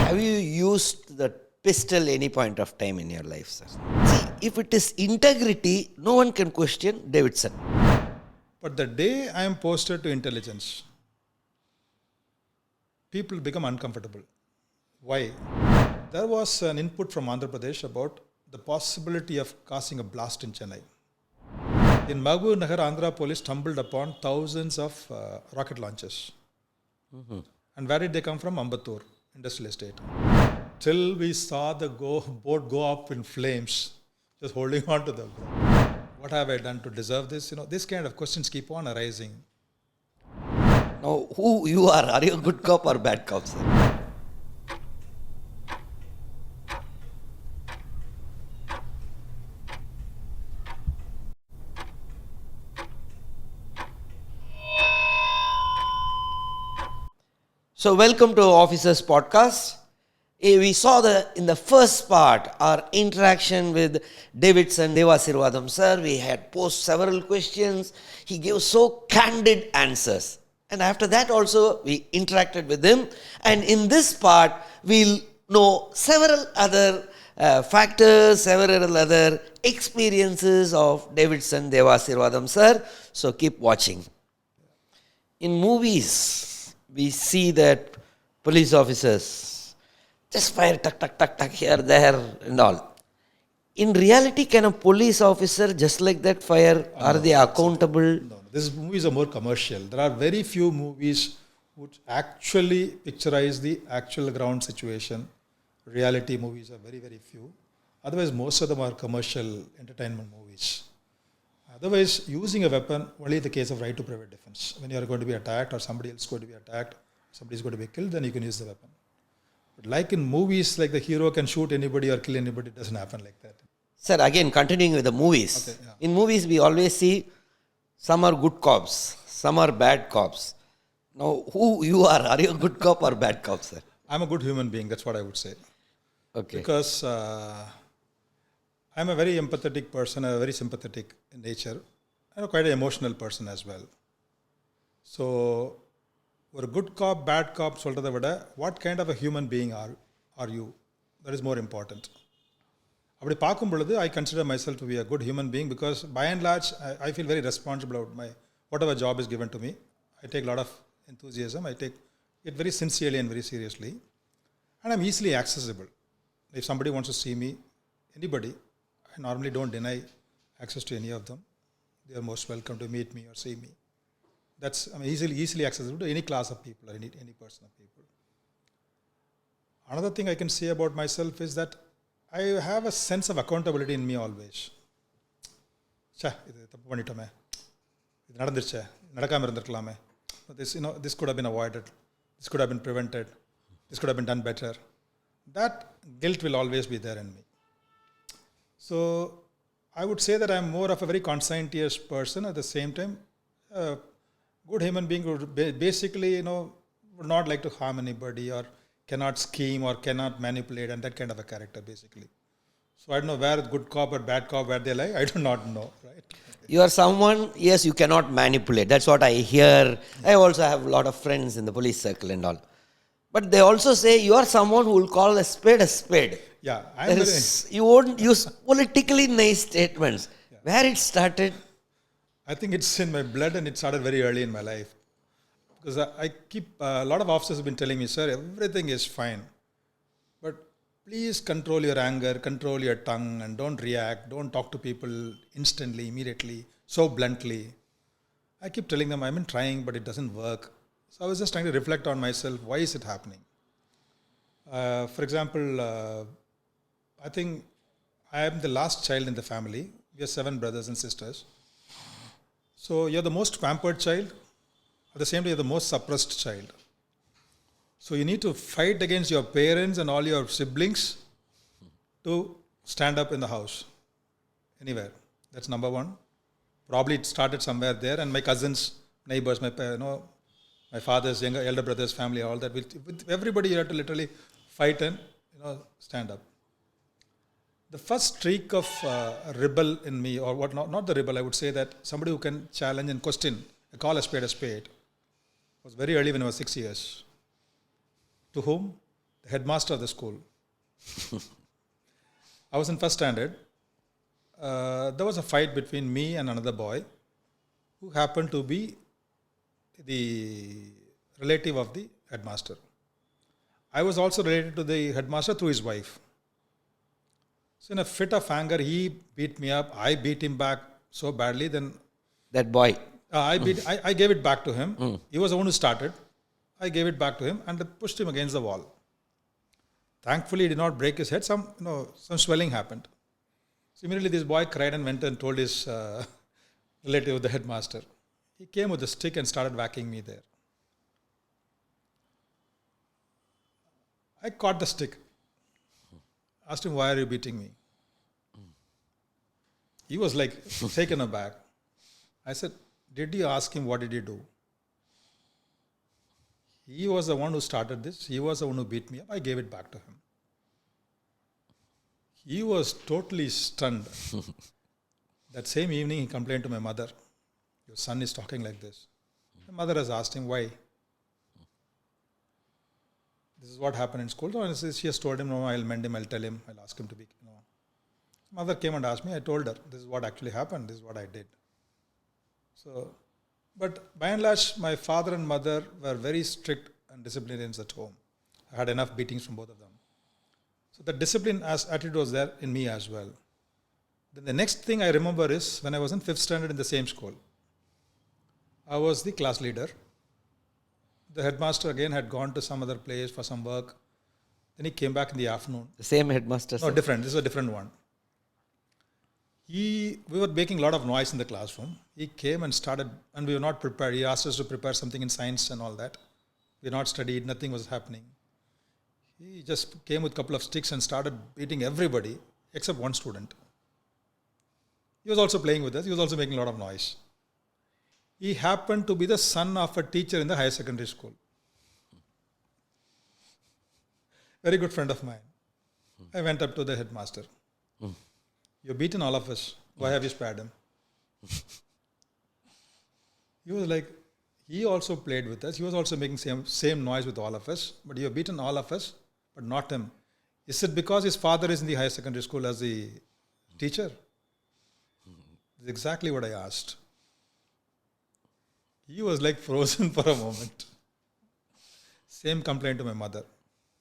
Have you used the pistol any point of time in your life, sir? See, if it is integrity, no one can question Davidson. But the day I am posted to intelligence, people become uncomfortable. Why? There was an input from Andhra Pradesh about the possibility of causing a blast in Chennai. In Mahbub Nagar, Andhra police stumbled upon thousands of rocket launches. And where did they come from? Ambattur, industrial estate. Till we saw the boat go up in flames, just holding on to the boat. What have I done to deserve this? This kind of questions keep on arising. Now, who you are? Are you a good cop or bad cop, sir? So, welcome to Officers Podcast. We saw in the first part our interaction with Davidson Devasirvatham sir. We had posed several questions. He gave so candid answers. And after that also we interacted with him. And in this part we'll know several other factors, several other experiences of Davidson Devasirvatham sir. So keep watching. In movies, we see that police officers just fire tuck, here, there and all. In reality, can a police officer just like that fire? Are they accountable? No. These movies are more commercial. There are very few movies which actually picturize the actual ground situation. Reality movies are very, very few. Otherwise, most of them are commercial entertainment movies. Otherwise, using a weapon only in the case of right to private defense. When you are going to be attacked or somebody else is going to be attacked, somebody is going to be killed, then you can use the weapon. But like in movies, like the hero can shoot anybody or kill anybody, it doesn't happen like that. Sir, again, continuing with the movies. Okay, yeah. In movies, we always see some are good cops, some are bad cops. Now, who you are? Are you a good cop or bad cop, sir? I'm a good human being, that's what I would say. Okay. Because I'm a very empathetic person, very sympathetic in nature. I'm quite an emotional person as well. So, ஒரு good cop bad cop சொல்கிறத விட what kind of a human being are you that is more important. அப்படி பார்க்கும் பொழுது I consider my self to be a good human being because by and large I feel very responsible about my whatever job is given to me. I take lot of enthusiasm. I take it very sincerely and very seriously. And I'm easily accessible. If somebody wants to see me, anybody, I normally don't deny access to any of them. They are most welcome to meet me or see me. I'm easily accessible to any class of people or any person of people. Another thing I can say about myself is that I have a sense of accountability in me always. இது தப்பு பண்ணிட்டோமே, இது நடந்துருச்சே, நடக்காமல் இருந்திருக்கலாமே, this could have been avoided, this could have been prevented, this could have been done better. That guilt will always be there in me. So I would say that I'm more of a very conscientious person. At the same time, good human being would basically, would not like to harm anybody or cannot scheme or cannot manipulate, and that kind of a character basically. So I don't know where good cop or bad cop, where they lie, I do not know, right? You are someone, yes, you cannot manipulate. That's what I hear. I also have a lot of friends in the police circle and all. But they also say you are someone who will call a spade a spade. Yeah, you won't use politically nice statements. Yeah. Where it started? I think it's in my blood, and it started very early in my life. Because I keep, a lot of officers have been telling me, sir, everything is fine. But please control your anger, control your tongue, and don't react. Don't talk to people instantly, immediately, so bluntly. I keep telling them, I've been trying, but it doesn't work. So I was just trying to reflect on myself. Why is it happening? For example, I think I am the last child in the family. We have 7 brothers and sisters. So you're the most pampered child. At the same time, you're the most suppressed child. So you need to fight against your parents and all your siblings to stand up in the house. Anywhere. That's number one. Probably it started somewhere there. And my cousins, neighbors, my father's elder brother's family, all that. With everybody, you have to literally fight and stand up. The first streak of rebel in me, or what? Not the rebel. I would say that somebody who can challenge and question, call a spade, was very early when I was 6 years. To whom? the headmaster of the school. I was in first standard. There was a fight between me and another boy who happened to be the relative of the headmaster. I was also related to the headmaster through his wife. So in a fit of anger, he beat me up. I beat him back so badly. Then That boy. I gave it back to him. He was the one who started. I gave it back to him and pushed him against the wall. Thankfully, he did not break his head. Some swelling happened. So immediately this boy cried and went and told his relative, the headmaster. He came with a stick and started whacking me there. I caught the stick. Asked him, why are you beating me? He was like taken aback. I said, did you ask him what did he do? He was the one who started this. He was the one who beat me up. I gave it back to him. He was totally stunned. That same evening, he complained to my mother. Your son is talking like this. My mother has asked him, why? This is what happened in school. So she has told him, no, I'll mend him, I'll tell him, I'll ask him to be. Mother came and asked me. I told her, this is what actually happened. This is what I did. So, but by and large, my father and mother were very strict and disciplinarians at home. I had enough beatings from both of them. So the discipline attitude was there in me as well. Then the next thing I remember is when I was in 5th standard in the same school. I was the class leader. The headmaster again had gone to some other place for some work. Then he came back in the afternoon. The same headmaster. No, different. This is a different one. We were making a lot of noise in the classroom. He came and started, and we were not prepared. He asked us to prepare something in science and all that. We had not studied, nothing was happening. He just came with a couple of sticks and started beating everybody except one student. He was also playing with us. He was also making a lot of noise. He happened to be the son of a teacher in the higher secondary school. Very good friend of mine. I went up to the headmaster. You've beaten all of us. Why have you spared him? He was like, he also played with us. He was also making same noise with all of us. But you have beaten all of us, but not him. Is it because his father is in the higher secondary school as the teacher? That's exactly what I asked. He was like frozen for a moment. Same complaint to my mother.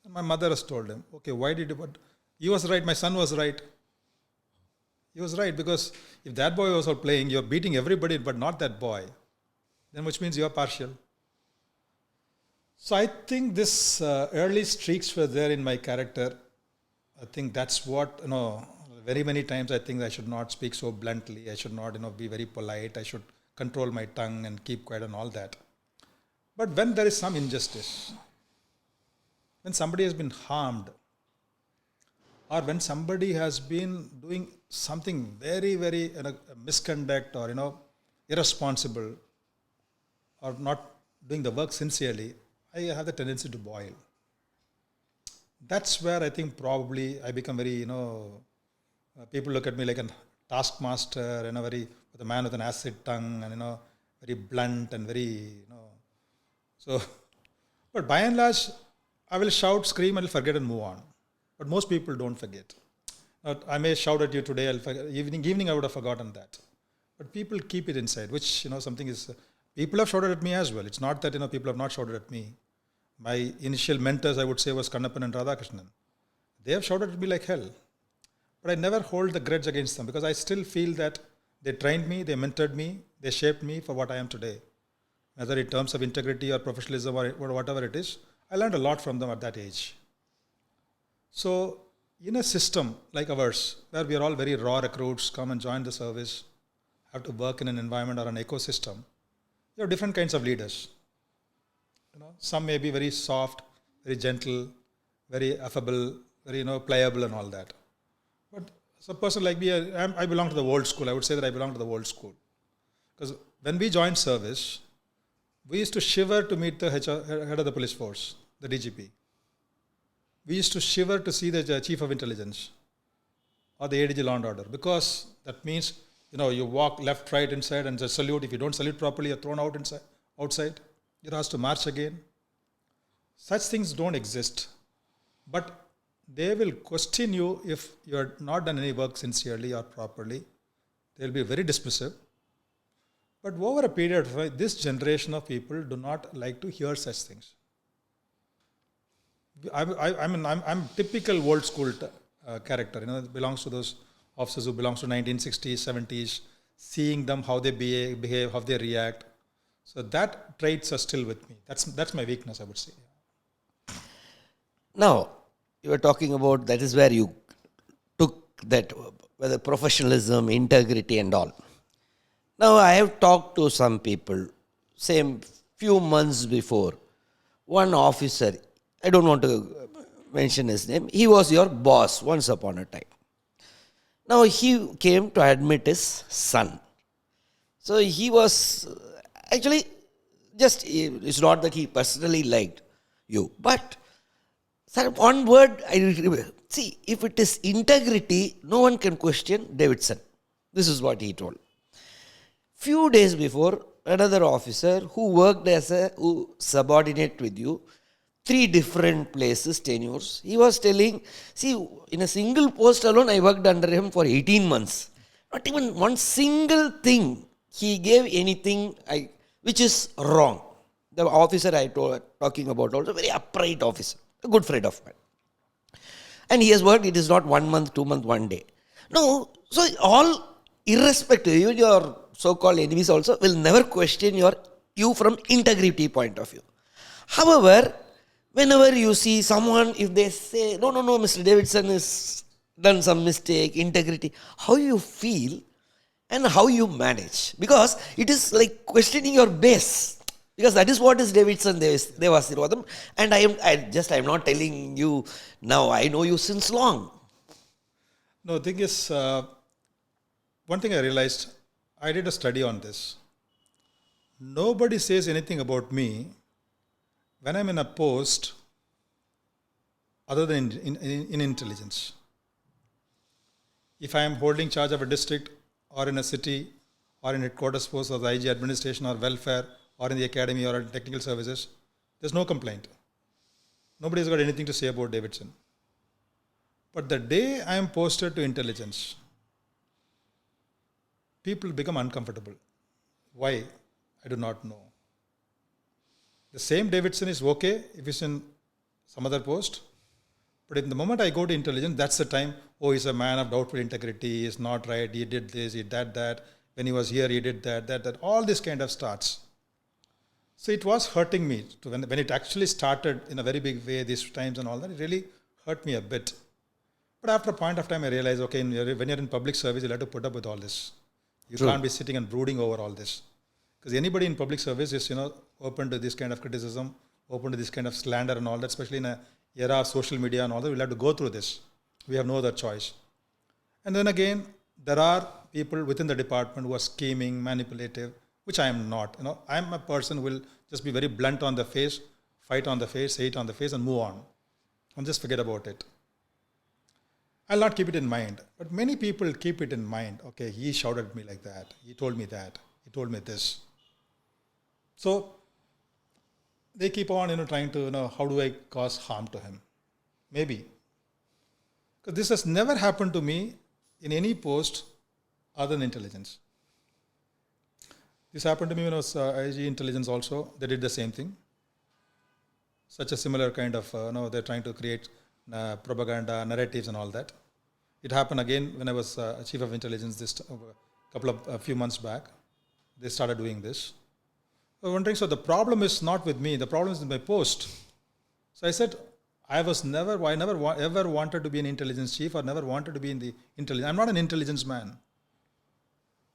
And my mother has told him, okay, why did you, but he was right, my son was right. He was right, because if that boy was all playing, you're beating everybody but not that boy, then which means you're partial. So I think this early streaks were there in my character. I think that's what, very many times I think I should not speak so bluntly. I should not, be very polite. I should control my tongue and keep quiet and all that. But when there is some injustice, when somebody has been harmed, or when somebody has been doing something very, very misconduct or irresponsible, or not doing the work sincerely, I have the tendency to boil. That's where I think probably I become very, people look at me like a taskmaster, with a man with an acid tongue, and very blunt and very, So, but by and large, I will shout, scream, and forget and move on. But most people don't forget. I may shout at you today, I'll forget. Evening I would have forgotten that. But people keep it inside, which, something is... people have shouted at me as well. It's not that, people have not shouted at me. My initial mentors, I would say, was Kannappan and Radhakrishnan. They have shouted at me like hell. But I never hold the grudge against them, because I still feel that they trained me, they mentored me, they shaped me for what I am today. Whether in terms of integrity or professionalism or whatever it is, I learned a lot from them at that age. So, in a system like ours, where we are all very raw recruits, come and join the service, have to work in an environment or an ecosystem, there are different kinds of leaders. Some may be very soft, very gentle, very affable, very pliable and all that. But as a person like me, I belong to the old school. I would say that I belong to the old school. Because when we joined service, we used to shiver to meet the head of the police force, the DGP. We used to shiver to see the chief of intelligence or the ADG law and order, because that means, you walk left, right, inside and just salute. If you don't salute properly, you're thrown outside. You're asked to march again. Such things don't exist. But they will question you if you have not done any work sincerely or properly. They'll be very dismissive. But over a period of time, this generation of people do not like to hear such things. I'm typical old school character. It belongs to those officers who belongs to 1960s, 70s, seeing them, how they behave, how they react. So that traits are still with me. That's my weakness, I would say. Now, you were talking about that is where you took that, whether professionalism, integrity and all. Now, I have talked to some people, same few months before, one officer, I don't want to mention his name, he was your boss once upon a time. Now, he came to admit his son. So, he was actually just, it's not that he personally liked you, but sir, one word, see, if it is integrity, no one can question Davidson. This is what he told. Few days before, another officer who worked as a subordinate with you, 3 different places, tenures, he was telling, see, in a single post alone, I worked under him for 18 months. Not even one single thing he gave anything which is wrong. The officer I talking about also, very upright officer, a good friend of mine. And he has worked, it is not 1 month, 2 months, 1 day. No, so all irrespective, even your so-called enemies also will never question you from integrity point of view. However, whenever you see someone, if they say, no, Mr. Davidson has done some mistake, integrity, how you feel and how you manage. Because it is like questioning your base. Because that is what is Davidson Devasirvatham. And I am not telling you now, I know you since long. No, the thing is, one thing I realized, I did a study on this. Nobody says anything about me when I'm in a post other than in intelligence. If I am holding charge of a district or in a city or in headquarters post of the IG administration or welfare or in the academy or in technical services, there's no complaint. Nobody's got anything to say about Davidson. But the day I am posted to intelligence, people become uncomfortable. Why? I do not know. The same Davidson is okay if he's in some other post. But in the moment I go to intelligence, that's the time, oh, he's a man of doubtful integrity, he's not right, he did this, he did that. When he was here, he did that. All this kind of starts. So it was hurting me. When it actually started in a very big way, these times and all that, it really hurt me a bit. But after a point of time, I realized, okay, when you're in public service, you'll have to put up with all this. You can't be sitting and brooding over all this. Because anybody in public service is, open to this kind of criticism, open to this kind of slander and all that, especially in an era of social media and all that, we'll have to go through this. We have no other choice. And then again, there are people within the department who are scheming, manipulative, which I am not. I'm a person who will just be very blunt on the face, fight on the face, say it on the face and move on. And just forget about it. I'll not keep it in mind. But many people keep it in mind. Okay, he shouted at me like that. He told me that. He told me this. So they keep on, trying to, how do I cause harm to him? Maybe. Because this has never happened to me in any post other than intelligence. This happened to me when I was IG intelligence also. They did the same thing. Such a similar kind of, they're trying to create propaganda, narratives and all that. It happened again when I was chief of intelligence a few months back. They started doing this. I was wondering, so the problem is not with me, the problem is in my post. So I said, I never ever wanted to be an intelligence chief or never wanted to be in the intelligence. I'm not an intelligence man.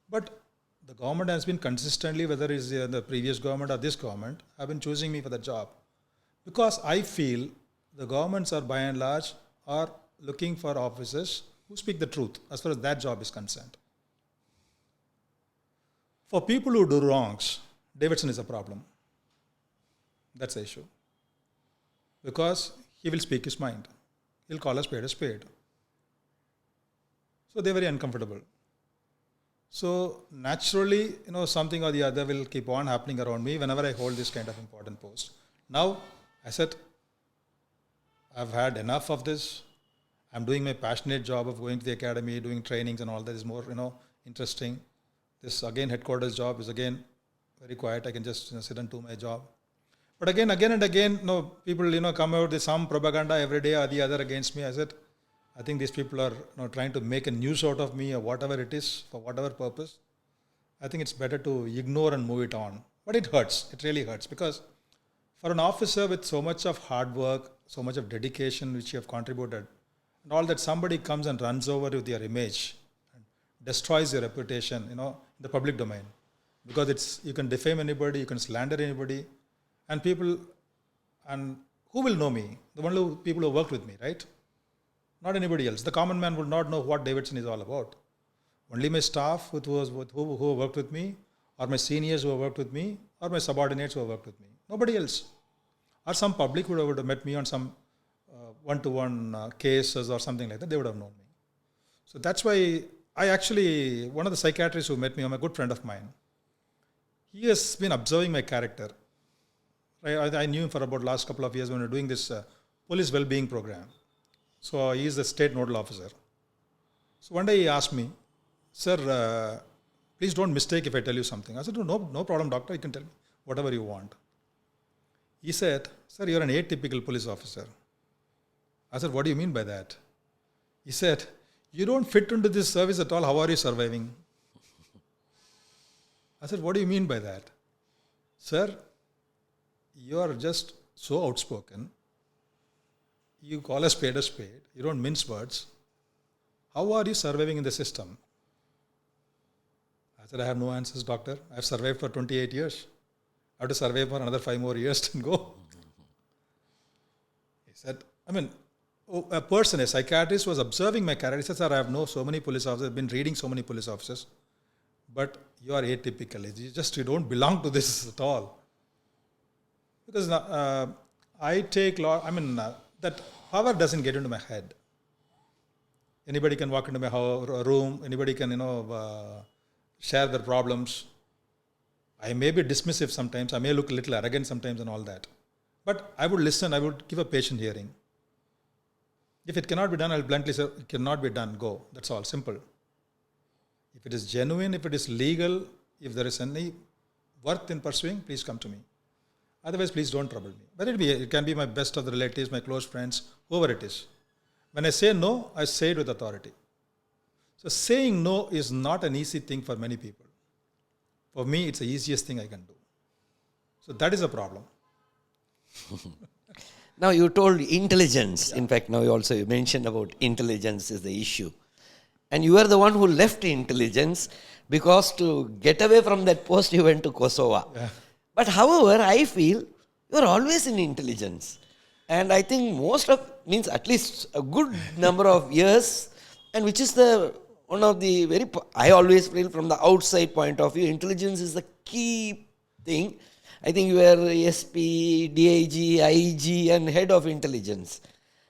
But the government has been consistently, whether it's the previous government or this government, have been choosing me for the job. Because I feel the governments are by and large are looking for officers who speak the truth as far as that job is concerned. For people who do wrongs, Davidson is a problem. That's the issue. Because he will speak his mind. He'll call a spade a spade. So they're very uncomfortable. So naturally, something or the other will keep on happening around me whenever I hold this kind of important post. Now, I said, I've had enough of this. I'm doing my passionate job of going to the academy, doing trainings and all that is more, interesting. This again headquarters job is again very quiet. I can just sit and do my job. But again and again, people come out with some propaganda every day or the other against me. I said, I think these people are trying to make a news out of me or whatever it is for whatever purpose. I think it's better to ignore and move it on. But it hurts. It really hurts because for an officer with so much of hard work, so much of dedication which you have contributed, and all that somebody comes and runs over with your image and destroys your reputation, in the public domain. Because you can defame anybody, you can slander anybody, and people, and who will know me? The only people who worked with me, right? Not anybody else. The common man would not know what Davidson is all about. Only my staff who worked with me, or my seniors who worked with me, or my subordinates who worked with me. Nobody else. Or some public would have met me on some one-to-one cases or something like that. They would have known me. So that's why one of the psychiatrists who met me, I'm a good friend of mine. He has been observing my character. I knew him for about last couple of years when we were doing this police well-being program. So he is the state nodal officer. So one day he asked me, sir, please don't mistake if I tell you something. I said, no problem, doctor. You can tell me whatever you want. He said, sir, you're an atypical police officer. I said, what do you mean by that? He said, you don't fit into this service at all. How are you surviving? I said, what do you mean by that? Sir, you are just so outspoken. You call a spade a spade. You don't mince words. How are you surviving in the system? I said, I have no answers, doctor. I've survived for 28 years. I have to survive for another 5 more years to go. He said, a psychiatrist was observing my character. He said, sir, I have known so many police officers, I've been reading so many police officers, but you are atypical. You don't belong to this at all. Because I take that power doesn't get into my head. Anybody can walk into my room, anybody can, share their problems. I may be dismissive sometimes, I may look a little arrogant sometimes and all that. But I would listen, I would give a patient hearing. If it cannot be done, I'll bluntly say, it cannot be done, go. That's all, simple. If it is genuine, if it is legal, if there is any worth in pursuing, please come to me. Otherwise, please don't trouble me. But it can be my best of the relatives, my close friends, whoever it is. When I say no, I say it with authority. So saying no is not an easy thing for many people. For me, it's the easiest thing I can do. So that is a problem. Now you told intelligence. Yeah. In fact, now you mentioned about intelligence is the issue. And you are the one who left intelligence because to get away from that post, you went to Kosovo. Yeah. But however, I feel you are always in intelligence. And I think at least a good number of years, and which is one of the I always feel from the outside point of view, intelligence is the key thing. I think you were SP, DIG, IG and head of intelligence.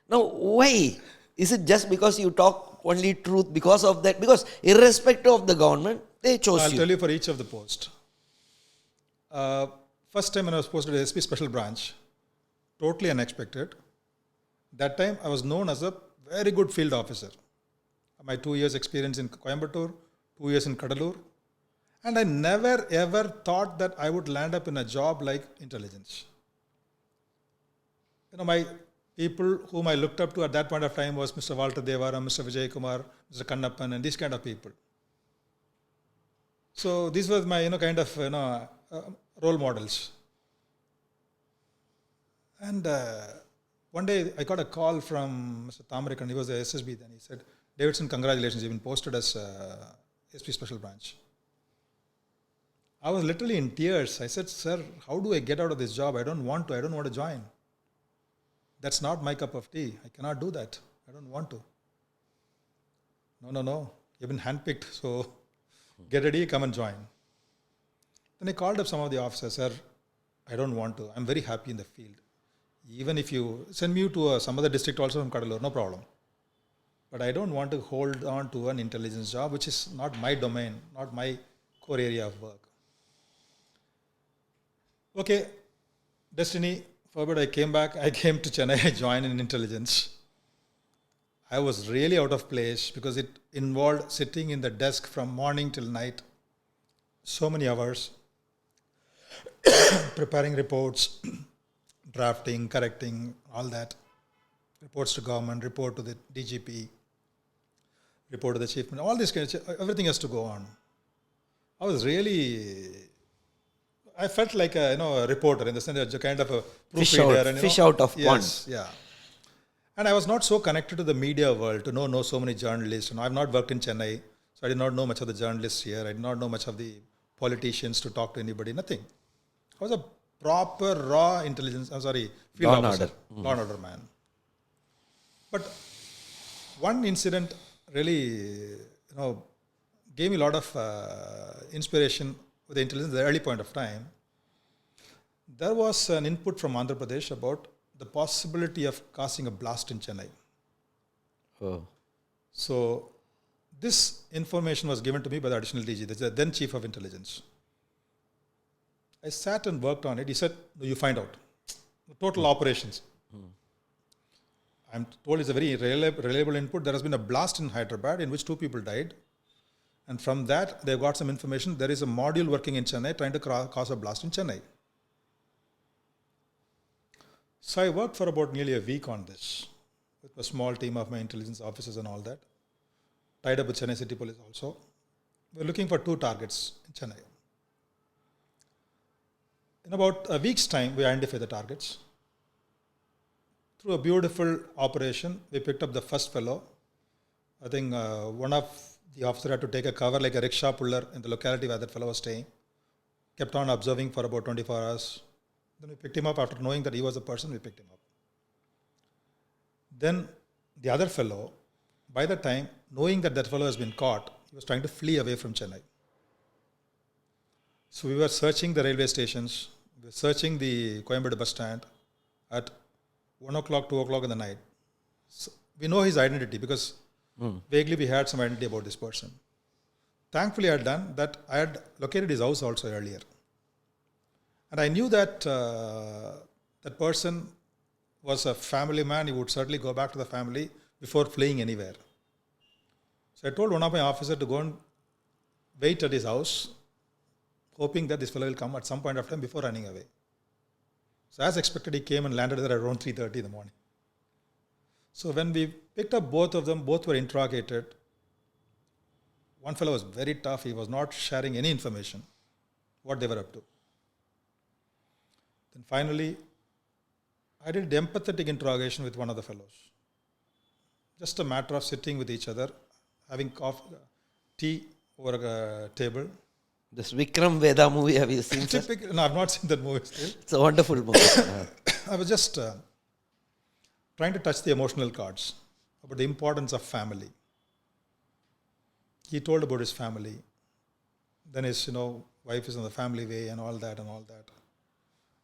Now, why? Is it just because you talk only truth because of that? Because irrespective of the government, they chose you. I'll tell you for each of the posts. First time when I was posted as SP Special Branch, totally unexpected. That time I was known as a very good field officer. My 2 years experience in Coimbatore, 2 years in Kadalur. And I never ever thought that I would land up in a job like intelligence. My people whom I looked up to at that point of time was Mr. Walter Devaram, Mr. Vijay Kumar, Mr. Kannappan, and these kind of people. So these were my role models. And one day I got a call from Mr. Tamarikan. He was the SSB then. He said, Davidson, congratulations, you've been posted as SP Special Branch. I was literally in tears. I said, sir, how do I get out of this job? I don't want to join. That's not my cup of tea. I cannot do that. I don't want to. No. You've been handpicked, so get ready, come and join. Then I called up some of the officers, sir, I don't want to. I'm very happy in the field. Even if you send me to some other district also from Kadalur, no problem. But I don't want to hold on to an intelligence job, which is not my domain, not my core area of work. Okay, destiny But I came back, I came to Chennai, I joined in intelligence. I was really out of place because it involved sitting in the desk from morning till night, so many hours, preparing reports, drafting, correcting, all that. Reports to government, report to the DGP, report to the chief minister, all this kind of, everything has to go on. I was really, I felt like a reporter in the sense that kind of a proofreader. Fish out of pond. Yes, yeah. And I was not so connected to the media world to know so many journalists. I've not worked in Chennai, so I did not know much of the journalists here. I did not know much of the politicians to talk to anybody, nothing. I was a proper raw field officer, law and order man. But one incident really, gave me a lot of inspiration with the intelligence at the early point of time. There was an input from Andhra Pradesh about the possibility of causing a blast in Chennai. Oh. So this information was given to me by the additional DG, the then Chief of Intelligence. I sat and worked on it. He said, no, you find out. Total operations. I'm told it's a very reliable input. There has been a blast in Hyderabad in which 2 people died. And from that, they got some information. There is a module working in Chennai trying to cause a blast in Chennai. So I worked for about nearly a week on this with a small team of my intelligence officers and all that. Tied up with Chennai City Police also. We're looking for 2 targets in Chennai. In about a week's time, we identified the targets. Through a beautiful operation, we picked up the first fellow. I think one of the officers had to take a cover like a rickshaw puller in the locality where that fellow was staying. Kept on observing for about 24 hours. Then we picked him up after knowing that he was the person, we picked him up. Then the other fellow, by the time, knowing that that fellow has been caught, he was trying to flee away from Chennai. So we were searching the railway stations, we were searching the Coimbatore bus stand at 1 o'clock, 2 o'clock in the night. So we know his identity because vaguely we had some identity about this person. Thankfully, I had located his house also earlier. And I knew that that person was a family man. He would certainly go back to the family before fleeing anywhere. So I told one of my officers to go and wait at his house, hoping that this fellow will come at some point of time before running away. So as expected, he came and landed there around 3:30 in the morning. So when we picked up both of them, both were interrogated. One fellow was very tough. He was not sharing any information, what they were up to. Then finally, I did empathetic interrogation with one of the fellows. Just a matter of sitting with each other, having coffee, tea over a table. This Vikram Veda movie, have you seen it? No, I've not seen that movie still. It's a wonderful movie. I was just trying to touch the emotional chords about the importance of family. He told about his family. Then his, wife is on the family way and all that.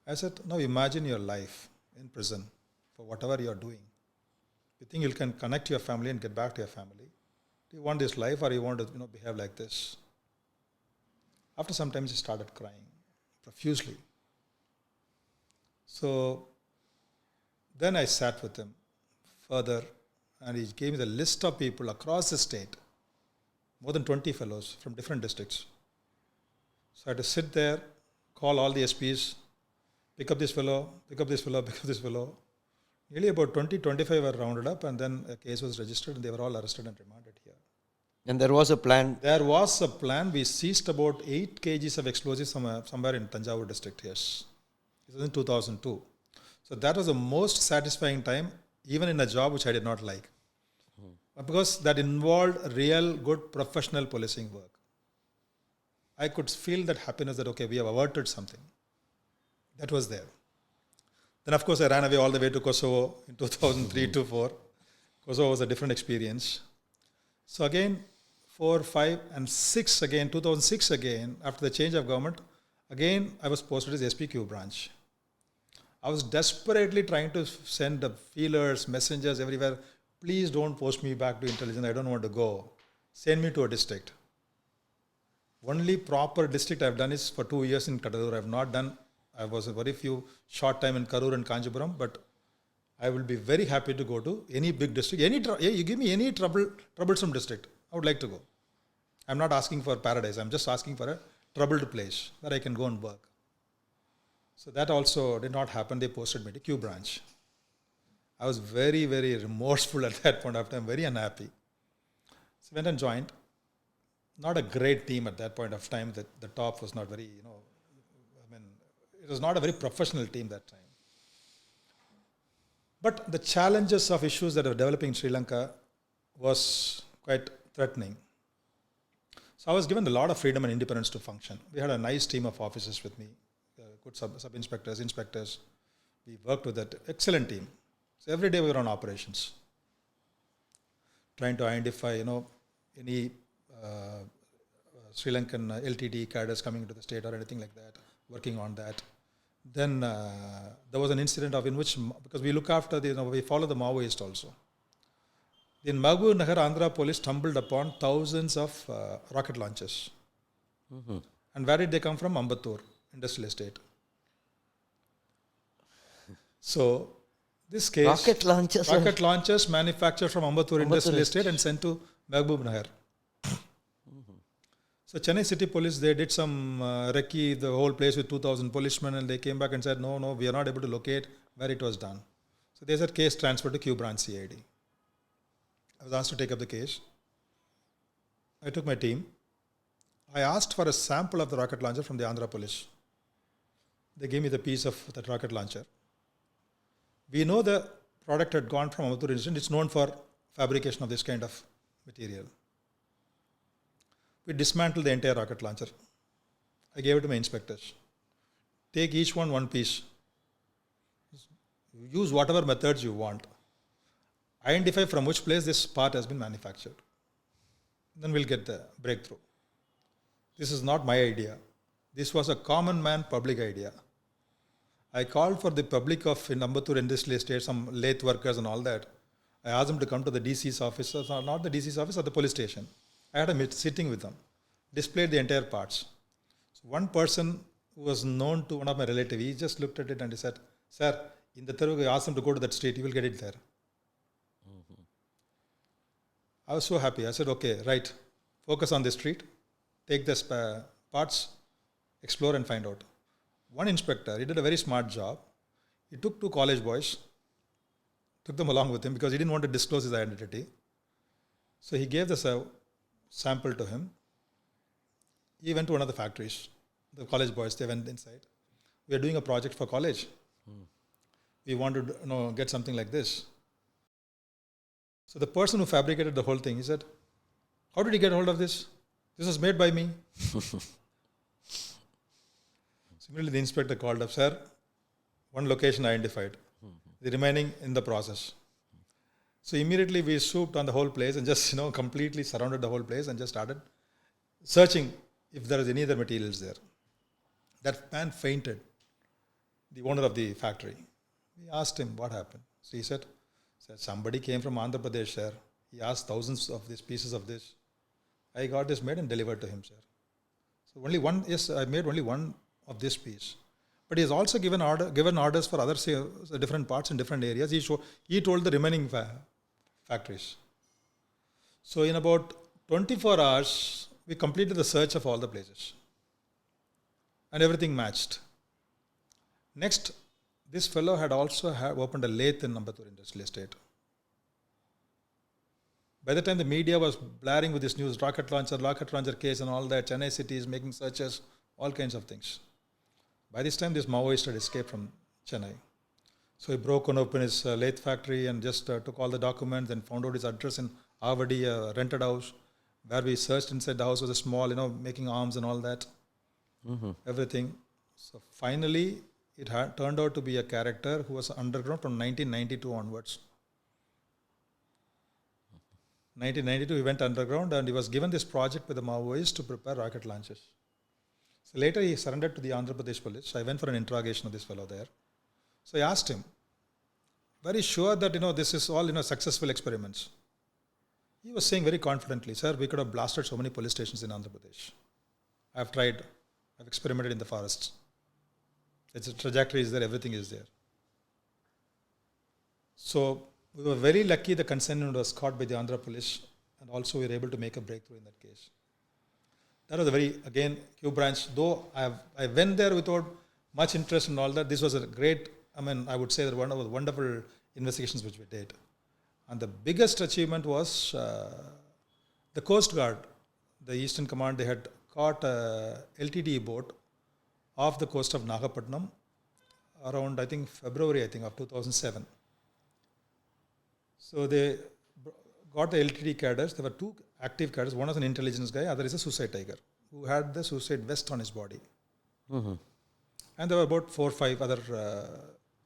I said, now imagine your life in prison for whatever you are doing. You think you can connect to your family and get back to your family? Do you want this life or you want to behave like this? After some time, he started crying profusely. So then I sat with him further and he gave me the list of people across the state, more than 20 fellows from different districts. So I had to sit there, call all the SPs, pick up this fellow, pick up this fellow, pick up this fellow. Nearly about 20-25 were rounded up and then a case was registered and they were all arrested and remanded here. And there was a plan? There was a plan. We seized about 8 kgs of explosives somewhere in Tanjavur district, yes. This was in 2002. So that was the most satisfying time, even in a job which I did not like. Because that involved real, good, professional policing work. I could feel that happiness that, okay, we have averted something. That was there. Then, of course, I ran away all the way to Kosovo in 2003-4. Kosovo was a different experience. So again, 4, 5 and 6 again, 2006 again, after the change of government, again I was posted as SPQ branch. I was desperately trying to send the feelers, messengers everywhere. Please don't post me back to intelligence. I don't want to go. Send me to a district. Only proper district I've done is for 2 years in Kadalur. I was a very few short time in Karur and Kanchipuram, but I will be very happy to go to any big district. You give me any troublesome district, I would like to go. I'm not asking for paradise. I'm just asking for a troubled place where I can go and work. So that also did not happen. They posted me to Q branch. I was very, very remorseful at that point of time, very unhappy. So went and joined. Not a great team at that point of time. The top was not very, it was not a very professional team that time. But the challenges of issues that were developing in Sri Lanka was quite threatening. So I was given a lot of freedom and independence to function. We had a nice team of officers with me, good sub-inspectors, inspectors. We worked with that excellent team. So every day we were on operations, trying to identify, any Sri Lankan LTD cadres coming into the state or anything like that, working on that. Then there was an incident in which, because we look after we follow the Maoist also. In Mahbub Nagar, Andhra police stumbled upon thousands of rocket launches. Mm-hmm. And where did they come from? Ambattur, industrial estate. So, this case... Rocket launches manufactured from Ambattur industrial estate and sent to Mahbub Nagar. Mm-hmm. So, Chennai City Police, they did some recce the whole place with 2,000 policemen, and they came back and said, no, we are not able to locate where it was done. So, there's a case transferred to Q branch CID. I was asked to take up the case. I took my team. I asked for a sample of the rocket launcher from the Andhra police. They gave me the piece of that rocket launcher. We know the product had gone from Ambattur Institute. It's known for fabrication of this kind of material. We dismantled the entire rocket launcher. I gave it to my inspectors. Take each one piece. Use whatever methods you want. Identify from which place this part has been manufactured. Then we'll get the breakthrough. This is not my idea. This was a common man public idea. I called for the public of Ambattur Industrial Estate, some lathe workers and all that. I asked them to come to the DC's office, or not the DC's office, or the police station. I had a sitting with them, displayed the entire parts. So one person who was known to one of my relatives, he just looked at it and he said, sir, in the Telugu, I asked them to go to that street, you will get it there. Mm-hmm. I was so happy. I said, okay, right, focus on this street, take the parts, explore and find out. One inspector, he did a very smart job. He took 2 college boys, took them along with him because he didn't want to disclose his identity. So he gave the sample to him. He went to one of the factories. The college boys, they went inside. We are doing a project for college. We want to get something like this. So the person who fabricated the whole thing, he said, how did he get hold of this? This was made by me. Similarly, the inspector called up, sir, one location identified, the remaining in the process. So immediately we swooped on the whole place and just, completely surrounded the whole place and just started searching if there is any other materials there. That man fainted, the owner of the factory. We asked him what happened. So he said, somebody came from Andhra Pradesh, sir. He asked thousands of these pieces of this. I got this made and delivered to him, sir. So I made only one of this piece. But he has also given orders for other different parts in different areas. He told the remaining factories. So in about 24 hours, we completed the search of all the places. And everything matched. Next, this fellow had also opened a lathe in Ambattur Industrial Estate. By the time the media was blaring with this news, rocket launcher case and all that, Chennai city is making searches, all kinds of things. By this time, this Maoist had escaped from Chennai. So he broke open his lathe factory and just took all the documents and found out his address in Avadi, a rented house, where we searched inside the house was a small, making arms and all that, everything. So finally, it turned out to be a character who was underground from 1992 onwards. 1992, he went underground and he was given this project by the Maoists to prepare rocket launches. So later he surrendered to the Andhra Pradesh police. I went for an interrogation of this fellow there. So I asked him, very sure that this is all successful experiments. He was saying very confidently, sir, we could have blasted so many police stations in Andhra Pradesh. I've tried, I've experimented in the forests. Its trajectory is there, everything is there. So we were very lucky the concerned was caught by the Andhra police, and also we were able to make a breakthrough in that case. That was a very, again, Q branch, though I went there without much interest and all that, this was a great, I would say that one of the wonderful investigations which we did. And the biggest achievement was the Coast Guard, the Eastern Command, they had caught a LTTE boat off the coast of Nagapattinam around, February, of 2007. So they got the LTTE cadres. There were two active cadres. One was an intelligence guy, other is a suicide tiger, who had the suicide vest on his body. Mm-hmm. And there were about 4 or 5 other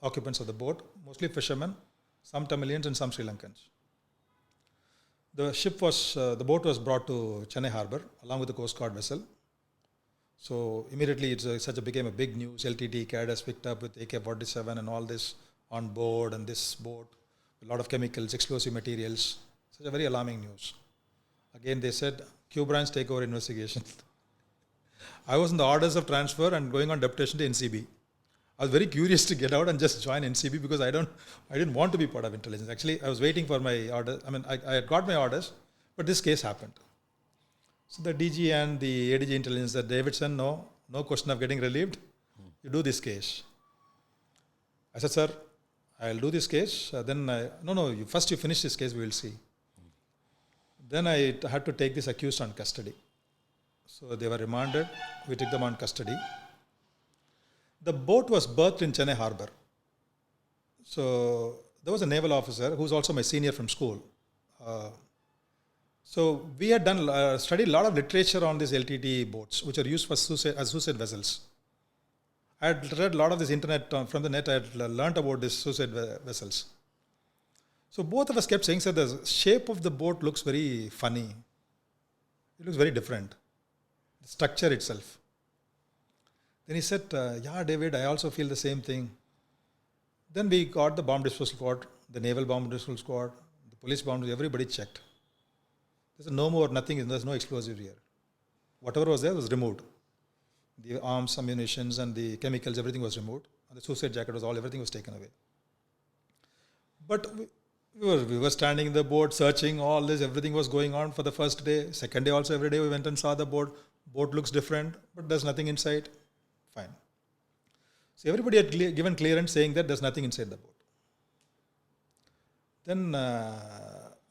occupants of the boat, mostly fishermen, some Tamilians and some Sri Lankans. The boat was brought to Chennai Harbour along with the Coast Guard vessel. So immediately it became a big news. LTTE cadres picked up with AK-47 and all this on board, and this boat, a lot of chemicals, explosive materials. Such a very alarming news. Again, they said, Q branch take over investigation. I was in the orders of transfer and going on deputation to NCB. I was very curious to get out and just join NCB because I didn't want to be part of intelligence. Actually, I was waiting for my orders. I had got my orders, but this case happened. So the DG and the ADG intelligence said, Davidson, no question of getting relieved. You do this case. I said, sir, I'll do this case. First you finish this case, we will see. Then I had to take this accused on custody. So they were remanded. We took them on custody. The boat was berthed in Chennai Harbour. So there was a naval officer who was also my senior from school. So we had studied a lot of literature on these LTT boats, which are used for suicide vessels. I had read a lot of this internet from the net. I had learnt about these suicide vessels. So both of us kept saying, sir, the shape of the boat looks very funny. It looks very different. The structure itself. Then he said, yeah, David, I also feel the same thing. Then we got the bomb disposal squad, the naval bomb disposal squad, the police bomb, everybody checked. There's no more, nothing, there's no explosive here. Whatever was there was removed. The arms, ammunitions, and the chemicals, everything was removed. And the suicide jacket was everything was taken away. But we were standing in the boat, searching all this, everything was going on for the first day. Second day also, every day we went and saw the boat. Boat looks different, but there's nothing inside. Fine. So everybody had given clearance saying that there's nothing inside the boat. Then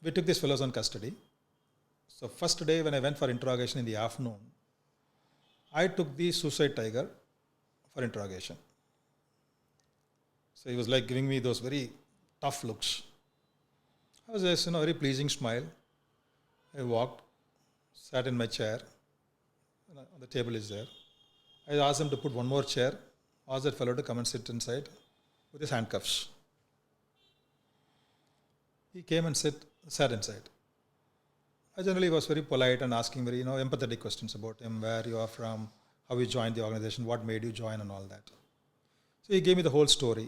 we took these fellows on custody. So first day when I went for interrogation in the afternoon, I took the suicide tiger for interrogation. So he was like giving me those very tough looks. I was just, very pleasing smile. I walked, sat in my chair. The table is there. I asked him to put one more chair, asked that fellow to come and sit inside with his handcuffs. He came and sat inside. I generally was very polite and asking very, empathetic questions about him, where you are from, how you joined the organization, what made you join and all that. So he gave me the whole story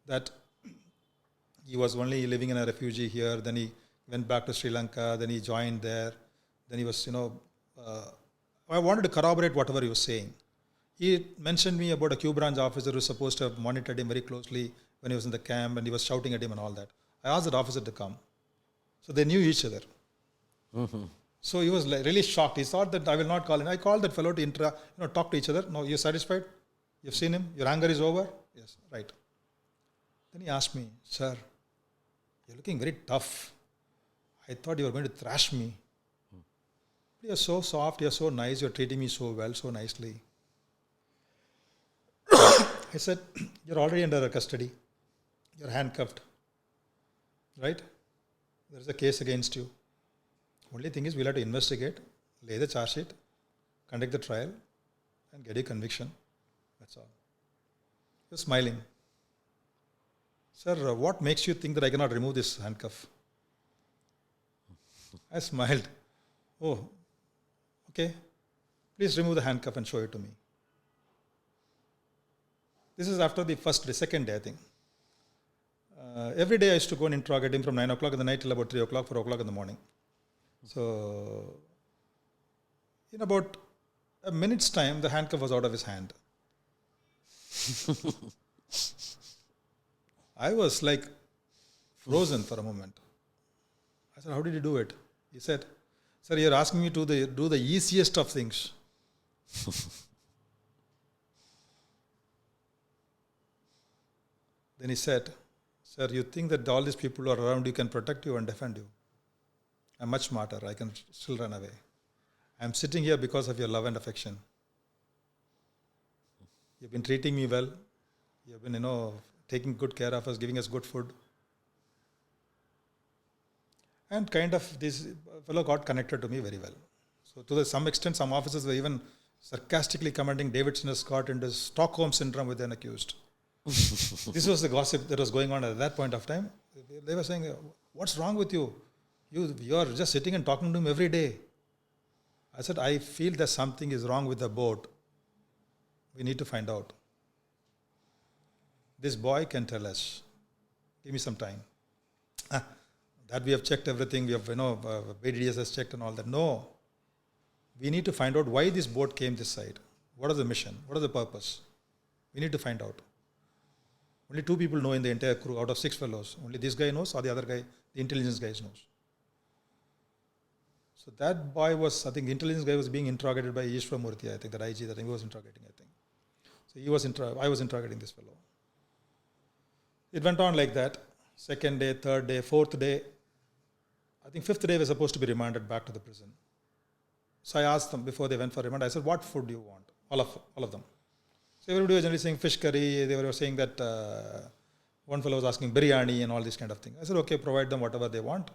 that he was only living in a refugee here, then he went back to Sri Lanka, then he joined there, then he was, I wanted to corroborate whatever he was saying. He mentioned me about a Q branch officer who was supposed to have monitored him very closely when he was in the camp and he was shouting at him and all that. I asked that officer to come. So they knew each other. Mm-hmm. So he was really shocked. He thought that I will not call him. I called that fellow to talk to each other. No, you're satisfied? You've seen him? Your anger is over? Yes, right. Then he asked me, sir, you're looking very tough. I thought you were going to thrash me. You're so soft, you're so nice, you're treating me so well, so nicely. I said, you're already under custody. You're handcuffed. Right? There's a case against you. Only thing is we'll have to investigate, lay the charge sheet, conduct the trial, and get a conviction. That's all. He was smiling. Sir, what makes you think that I cannot remove this handcuff? I smiled. Oh, okay. Please remove the handcuff and show it to me. This is after the second day, I think. Every day I used to go and interrogate him from 9 o'clock in the night till about 3 o'clock, 4 o'clock in the morning. So, in about a minute's time, the handcuff was out of his hand. I was like frozen for a moment. I said, how did you do it? He said, sir, you're asking me to do the easiest of things. Then he said, sir, you think that all these people who are around you can protect you and defend you. I'm much smarter. I can still run away. I'm sitting here because of your love and affection. You've been treating me well. You've been, taking good care of us, giving us good food. And kind of this fellow got connected to me very well. So to some extent, some officers were even sarcastically commenting Davidson has got into Stockholm syndrome with an accused. This was the gossip that was going on at that point of time. They were saying, what's wrong with you? You are just sitting and talking to him every day. I said, I feel that something is wrong with the boat. We need to find out. This boy can tell us. Give me some time. That we have checked everything. We have, BDS has checked and all that. No. We need to find out why this boat came this side. What is the mission? What is the purpose? We need to find out. Only 2 people know in the entire crew out of 6 fellows. Only this guy knows or the other guy, the intelligence guys knows. So that boy was, I think the intelligence guy was being interrogated by Ishwamurthy, I think, that IG that he was interrogating, I think. So I was interrogating this fellow. It went on like that. 2nd day, 3rd day, 4th day. I think 5th day we were supposed to be remanded back to the prison. So I asked them before they went for remand, I said, what food do you want? All of them. So everybody was generally saying fish curry. They were saying that one fellow was asking biryani and all these kind of things. I said, okay, provide them whatever they want.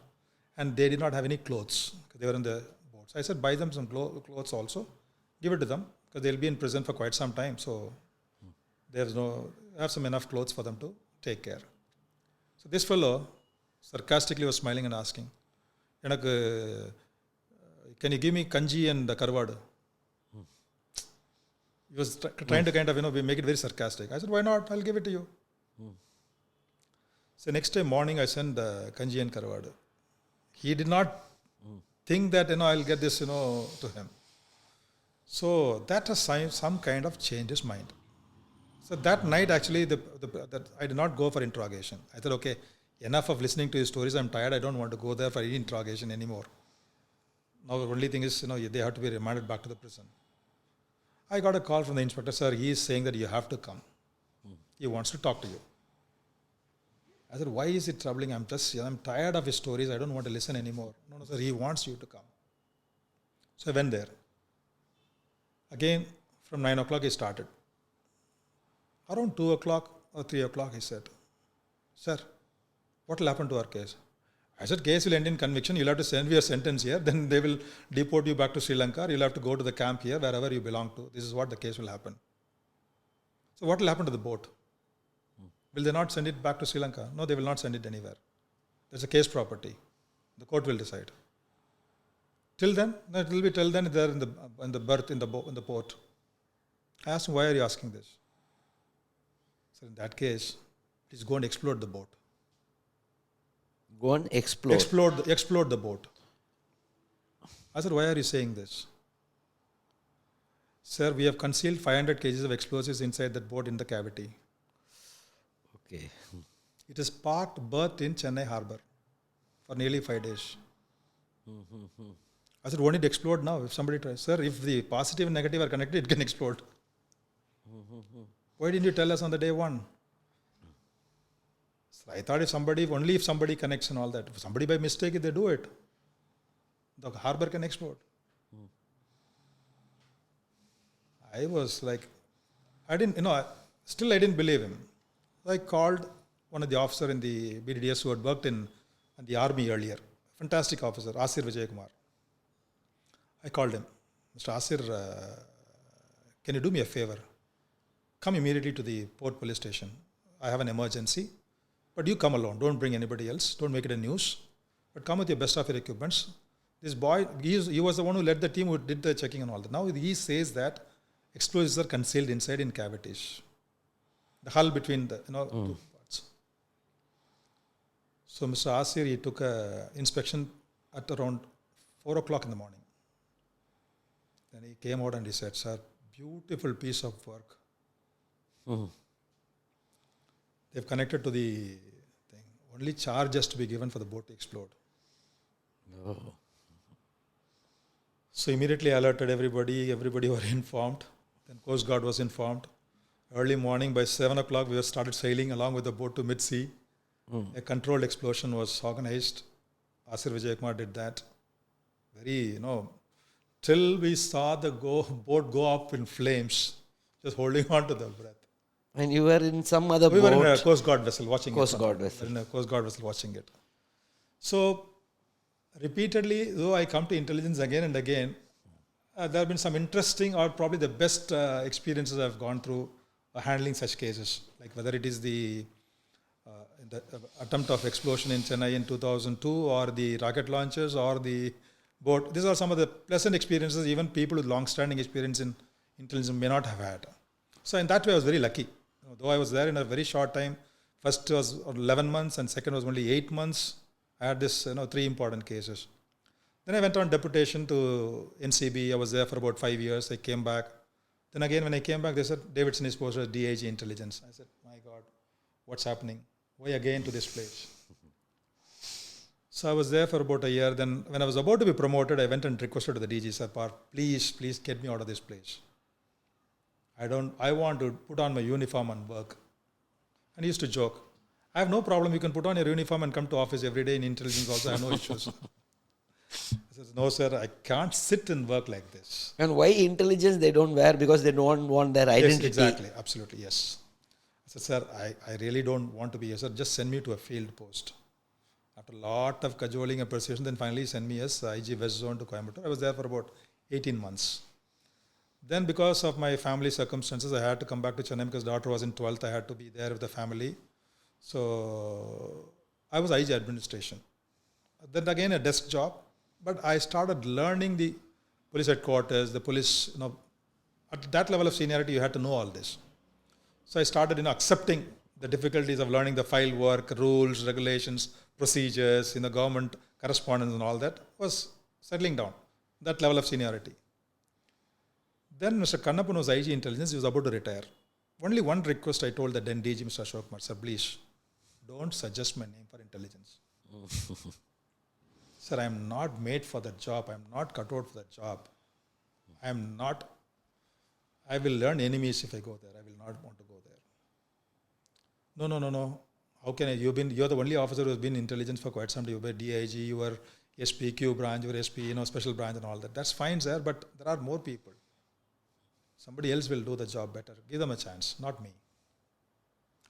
And they did not have any clothes. They were in the boat. So I said, buy them some clothes also. Give it to them because they'll be in prison for quite some time. So have some enough clothes for them to take care. So this fellow sarcastically was smiling and asking, can you give me kanji and karwad? He was trying to kind of make it very sarcastic. I said, why not? I'll give it to you. So next day morning I sent kanji and karwad. He did not think that I'll get this to him. So that has some kind of changed his mind. So that night actually I did not go for interrogation. I thought, okay, enough of listening to his stories. I'm tired. I don't want to go there for any interrogation anymore. Now the only thing is they have to be remanded back to the prison. I got a call from the inspector, sir. He is saying that you have to come. He wants to talk to you. I said, why is it troubling? I'm tired of his stories. I don't want to listen anymore. No, sir, he wants you to come. So I went there. Again, from 9 o'clock he started. Around 2 o'clock or 3 o'clock he said, sir, what will happen to our case? I said, case will end in conviction. You'll have to send me a sentence here. Then they will deport you back to Sri Lanka. You'll have to go to the camp here, wherever you belong to. This is what the case will happen. So what will happen to the boat? Will they not send it back to Sri Lanka? No, they will not send it anywhere. There's a case property. The court will decide. Till then, it will be till then they're in the berth in the port. I asked him, why are you asking this? So in that case, please go and explode the boat. Go and explode. Explode the boat. I said, why are you saying this? Sir, we have concealed 500 kgs of explosives inside that boat in the cavity. Okay. It is berthed in Chennai Harbour for nearly 5 days. I said, won't it explode now if somebody tries? Sir, if the positive and negative are connected, it can explode. Why didn't you tell us on the day 1? So I thought if somebody connects and all that. If somebody by mistake, if they do it, the harbour can explode. I was like, I didn't believe him. So I called one of the officers in the BDS who had worked in the army earlier. Fantastic officer, Asir Vijay Kumar. I called him. Mr. Asir, can you do me a favor? Come immediately to the port police station. I have an emergency. But you come alone. Don't bring anybody else. Don't make it a news. But come with your best of your equipments. This boy, he was the one who led the team who did the checking and all that. Now he says that explosives are concealed inside in cavities. The hull between the two parts. So Mr. Asir, he took an inspection at around 4 o'clock in the morning. Then he came out and he said, sir, beautiful piece of work. They've connected to the thing. Only charge has to be given for the boat to explode. Oh. So immediately alerted everybody. Everybody were informed. Then Coast Guard was informed. Early morning by 7 o'clock, we started sailing along with the boat to mid-sea. A controlled explosion was organized. Asir Vijay did that. Very, till we saw the boat go up in flames, just holding on to the breath. And you were in some other We boat? were in a Coast Guard vessel watching Coast it. Guard vessel. We were in a Coast Guard vessel watching it. So, repeatedly, though I come to intelligence again and again, there have been some interesting or probably the best experiences I've gone through handling such cases. Like whether it is the attempt of explosion in Chennai in 2002 or the rocket launches or the boat. These are some of the pleasant experiences even people with long-standing experience in intelligence may not have had. So in that way I was very lucky. Though I was there in a very short time, first was 11 months and second was only 8 months, I had this 3 important cases. Then I went on deputation to NCB. I was there for about 5 years. I came back. Then again when I came back they said Davidson is posted as DIG intelligence. I said, my God, what's happening? Why again to this place? So I was there for about a year. Then when I was about to be promoted, I went and requested to the DG, sir, please get me out of this place. I want to put on my uniform and work. And he used to joke, I have no problem. You can put on your uniform and come to office every day in intelligence also. I have no issues. I said, no, sir, I can't sit and work like this. And why intelligence they don't wear? Because they don't want their identity. Yes, exactly. Absolutely, yes. I said, sir, I really don't want to be here, sir. Just send me to a field post. After a lot of cajoling and persuasion, then finally send me as IG West Zone to Coimbatore. I was there for about 18 months. Then because of my family circumstances, I had to come back to Chennai because daughter was in 12th. I had to be there with the family. So I was IG administration. Then again a desk job. But I started learning the police headquarters, the police, at that level of seniority, you had to know all this. So I started, accepting the difficulties of learning the file work, rules, regulations, procedures, government correspondence and all that was settling down, that level of seniority. Then Mr. Kannappan was IG Intelligence, he was about to retire. Only one request I told the then DG, Mr. Ashok Kumar, sir, please, don't suggest my name for intelligence. Sir, I am not made for that job. I am not cut out for that job. I will learn enemies if I go there. I will not want to go there. No. How can I? You're the only officer who has been in intelligence for quite some time. You were DIG, you were SP, Q branch, you were SP, special branch and all that. That's fine, sir, but there are more people. Somebody else will do the job better. Give them a chance, not me.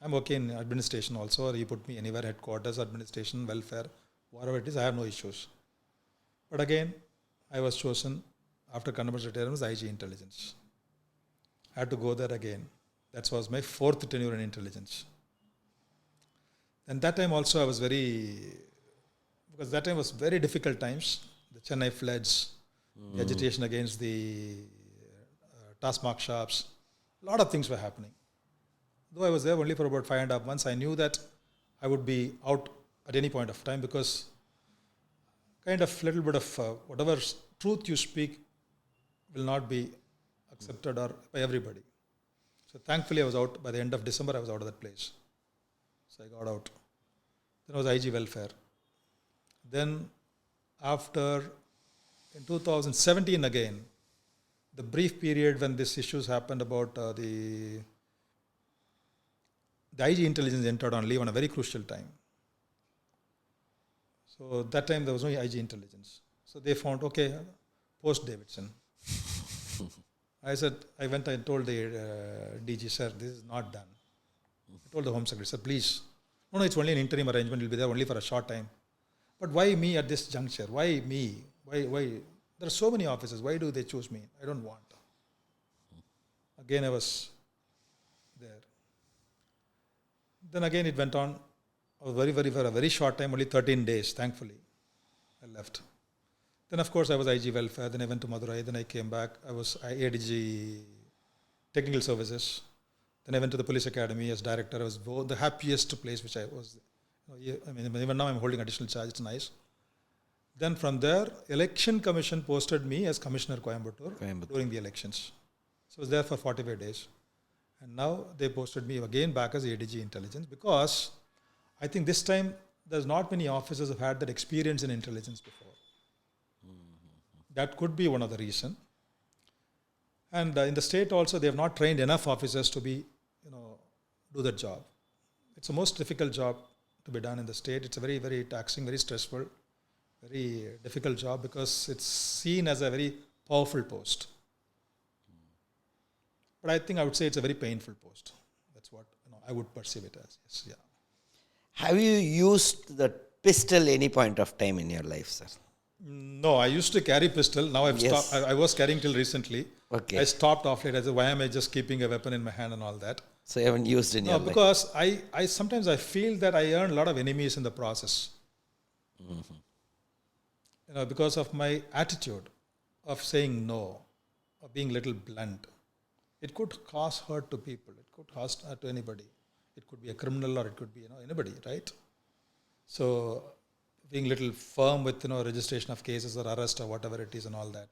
I'm okay in administration also, or you put me anywhere, headquarters, administration, welfare, whatever it is, I have no issues. But again, I was chosen after Kannappan's retirement as IG Intelligence. I had to go there again. That was my 4th tenure in intelligence. And that time also I was because that time was very difficult times. The Chennai floods, the agitation against the task-mark shops, a lot of things were happening. Though I was there only for about 5.5 months, I knew that I would be out at any point of time because kind of little bit of whatever truth you speak will not be accepted or by everybody. So thankfully I was out. By the end of December, I was out of that place. So I got out. Then I was IG Welfare. Then after, in 2017 again, the brief period when these issues happened about the IG Intelligence entered on leave on a very crucial time. So that time there was no IG Intelligence. So they found, okay, post Davidson. I went and told the DG, sir, this is not done. I told the Home Secretary, sir, please. No, it's only an interim arrangement. You'll be there only for a short time. But why me at this juncture? Why me? Why? There are so many officers. Why do they choose me? I don't want. Again, I was there. Then again, it went on. I was for a very short time, only 13 days, thankfully. I left. Then, of course, I was IG Welfare. Then I went to Madurai. Then I came back. I was ADG Technical Services. Then I went to the Police Academy as director. I was the happiest place which I was. Even now I'm holding additional charge. It's nice. Then from there, Election Commission posted me as Commissioner Coimbatore during the elections. So I was there for 45 days. And now they posted me again back as ADG Intelligence because I think this time there's not many officers who've had that experience in intelligence before. That could be one of the reason. And in the state also, they have not trained enough officers to be, do that job. It's the most difficult job to be done in the state. It's a very, very taxing, very stressful, very difficult job because it's seen as a very powerful post. But I think I would say it's a very painful post. That's what I would perceive it as. Yes, yeah. Have you used the pistol any point of time in your life, sir? No, I used to carry pistol. Now I've stopped. I was carrying till recently. Okay. I stopped off late. I said, why am I just keeping a weapon in my hand and all that? So you haven't used in your life? No, because I sometimes I feel that I earn a lot of enemies in the process. Because of my attitude of saying no, of being a little blunt. It could cause hurt to people. It could cause hurt to anybody. It could be a criminal or it could be anybody, right? So being a little firm with registration of cases or arrest or whatever it is and all that.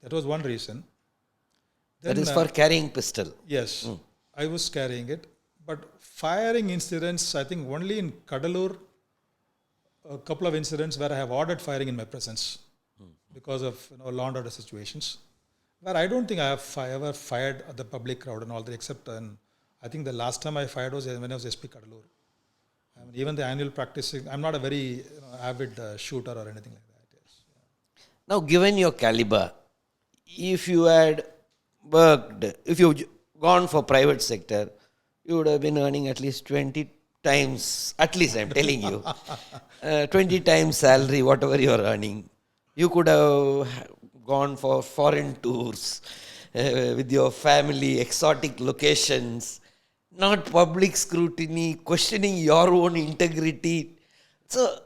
That was one reason. Then, that is for carrying pistol. Yes, I was carrying it. But firing incidents, I think only in Kadalur, a couple of incidents where I have ordered firing in my presence because of law and order situations. Where I don't think I have ever fired at the public crowd and all that, except I think the last time I fired was when I was SP Kadalur. I mean, even the annual practicing, I'm not a very avid shooter or anything like that. Yes. Yeah. Now, given your caliber, if you had worked, if you gone for private sector, you would have been earning at least 20 times, at least I'm telling you, 20 times salary, whatever you are earning. You could have gone for foreign tours with your family, exotic locations, not public scrutiny, questioning your own integrity. So,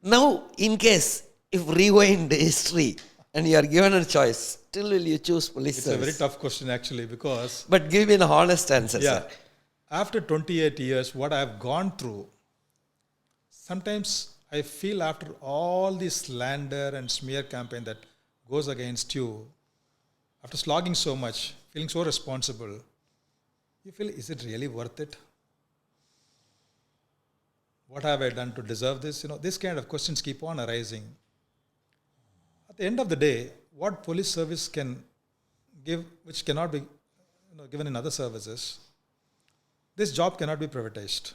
now, in case, if rewind history and you are given a choice, still will you choose police service? It's a very tough question actually because... But give me an honest answer, sir. After 28 years, what I have gone through, sometimes I feel after all this slander and smear campaign that goes against you, after slogging so much, feeling so responsible, you feel, is it really worth it? What have I done to deserve this? This kind of questions keep on arising. At the end of the day, what police service can give, which cannot be given in other services, this job cannot be privatized.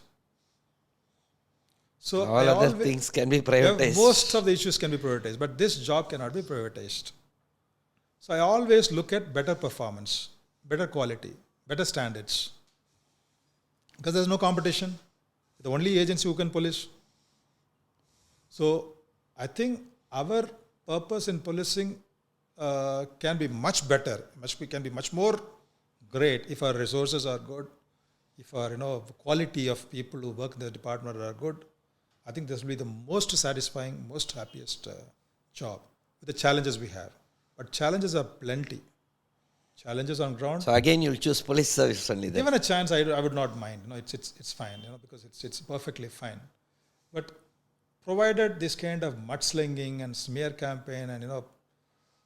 So all other things can be privatized. Most of the issues can be privatized, but this job cannot be privatized. So I always look at better performance, better quality, better standards. Because there's no competition. The only agency who can police. So I think our purpose in policing can be much better, can be much more great if our resources are good, if our quality of people who work in the department are good. I think this will be the most satisfying, most happiest job with the challenges we have. But challenges are plenty. Challenges on ground. So again, you'll choose police service only then. Given a chance, I would not mind. It's fine. Because it's perfectly fine. But provided this kind of mudslinging and smear campaign and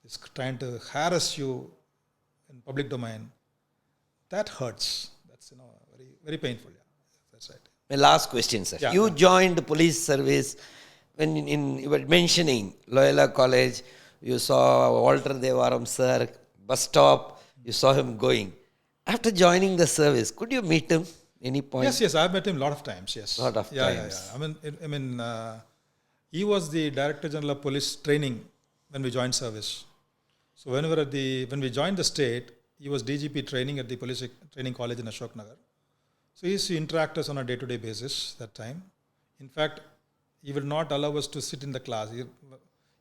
is trying to harass you in public domain, that hurts. That's very very painful. Yeah, that's right. My last question, sir. You joined police service when you were mentioning Loyola College. You saw Walter Devaram sir, bus stop. You saw him going. After joining the service, could you meet him any point? Yes, I've met him a lot of times. Yes, lot of times. I mean, he was the Director General of Police Training when we joined service. So when we joined the state, he was DGP training at the Police Training College in Ashok Nagar. So he used to interact us on a day-to-day basis that time. In fact, he will not allow us to sit in the class.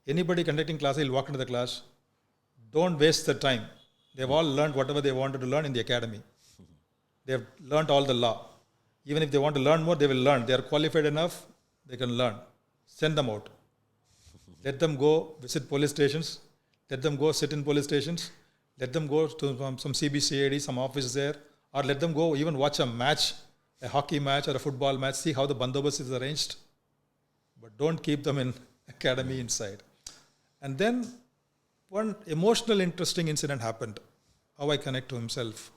Anybody conducting class, he'll walk into the class. Don't waste the time. They've all learned whatever they wanted to learn in the academy. They've learned all the law. Even if they want to learn more, they will learn. They are qualified enough, they can learn. Send them out. Let them go visit police stations. Let them go sit in police stations. Let them go to some CBCAD, some office there. Or let them go even watch a match, a hockey match or a football match, see how the bandobast is arranged. But don't keep them in academy inside. And then one emotional, interesting incident happened. How I connect to himself.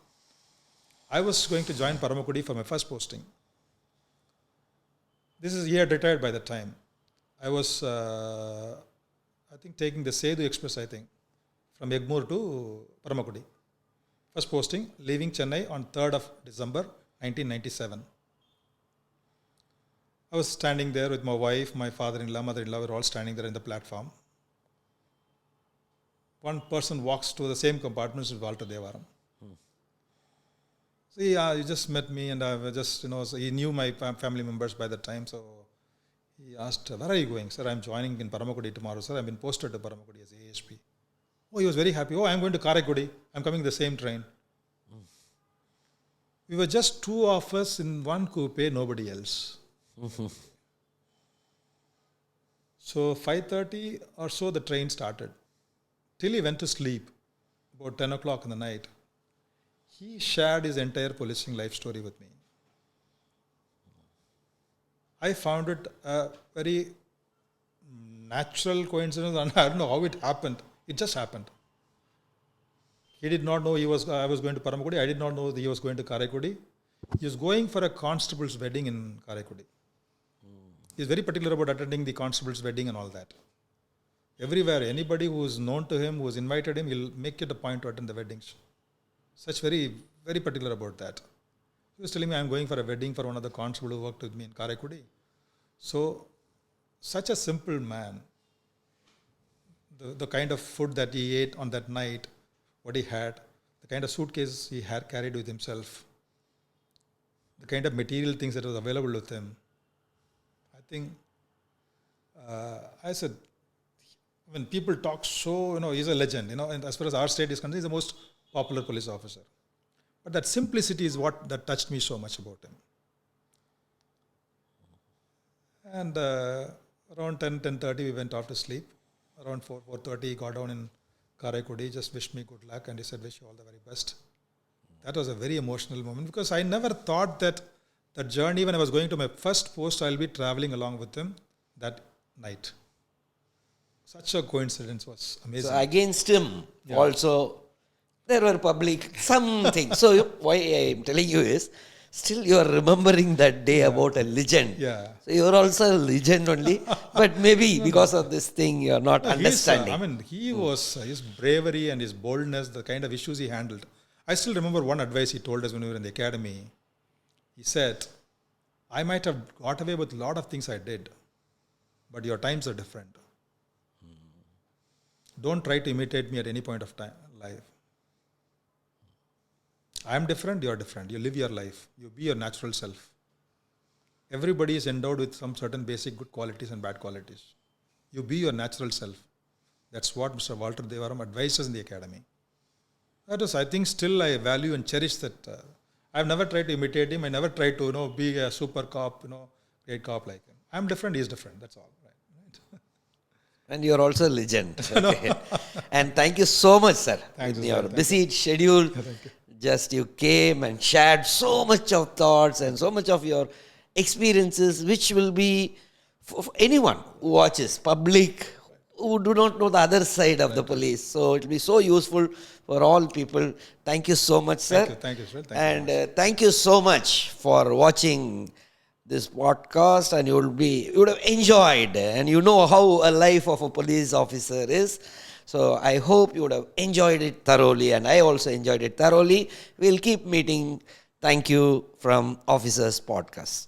I was going to join Paramakudi for my first posting. He had retired by that time. I was, I think, taking the Sedu Express, I think, from Egmore to Paramakudi. First posting, leaving Chennai on 3rd of December 1997. I was standing there with my wife, my father-in-law, mother-in-law, were all standing there in the platform. One person walks to the same compartment as Walter Devaram. So he just met me, and I was just, so he knew my family members by that time. So he asked, "Where are you going?" "Sir, I'm joining in Paramakudi tomorrow, sir. I've been posted to Paramakudi as ASP. Oh, he was very happy. "Oh, I'm going to Karaikudi. I'm coming the same train." We were just two of us in one coupe, nobody else. So 5:30 or so the train started. Till he went to sleep, about 10 o'clock in the night, he shared his entire policing life story with me. I found it a very natural coincidence, and I don't know how it happened. It just happened. He did not know I was going to Paramakudi. I did not know that he was going to Karaikudi. He was going for a constable's wedding in Karaikudi. He is very particular about attending the constable's wedding and all that. Everywhere, anybody who is known to him, who has invited him, he'll make it a point to attend the weddings. Such very, very particular about that. He was telling me, I'm going for a wedding for one of the constables who worked with me in Karaikudi. So, such a simple man, the kind of food that he ate on that night, what he had, the kind of suitcase he had carried with himself, the kind of material things that was available with him. I think, I said, when people talk so, he's a legend, and as far as our state is concerned, he's the most popular police officer. But that simplicity is what that touched me so much about him. And around 10:30, we went off to sleep. Around 4:30, he got down in Karaikudi, just wished me good luck, and he said, "Wish you all the very best." That was a very emotional moment, because I never thought that journey, when I was going to my first post, I'll be traveling along with him that night. Such a coincidence was amazing. So against him also, there were public something. So why I am telling you is, still you are remembering that day about a legend. Yeah. So you are also a legend only, but maybe because of this thing you are not understanding. He was, his bravery and his boldness, the kind of issues he handled. I still remember one advice he told us when we were in the academy. He said, "I might have got away with a lot of things I did, but your times are different. Don't try to imitate me at any point of time life. I am different, you are different. You live your life. You be your natural self. Everybody is endowed with some certain basic good qualities and bad qualities. You be your natural self." That's what Mr. Walter Devaram advised us in the academy. That is, I think, still I value and cherish that. I've never tried to imitate him. I never tried to, be a super cop, great cop like him. I'm different, he's different. That's all. Right. And you are also a legend. Okay. And thank you so much, sir. Thanks, in your sir. busy schedule, just you came and shared so much of thoughts and so much of your experiences, which will be for anyone who watches, public, who do not know the other side of the police. So it will be so useful for all people. Thank you so much, sir. Thank you, sir. Thank you so much for watching this podcast, and you would have enjoyed, and you know how a life of a police officer is. So I hope you would have enjoyed it thoroughly, and I also enjoyed it thoroughly. We'll keep meeting. Thank you from Officers Podcast.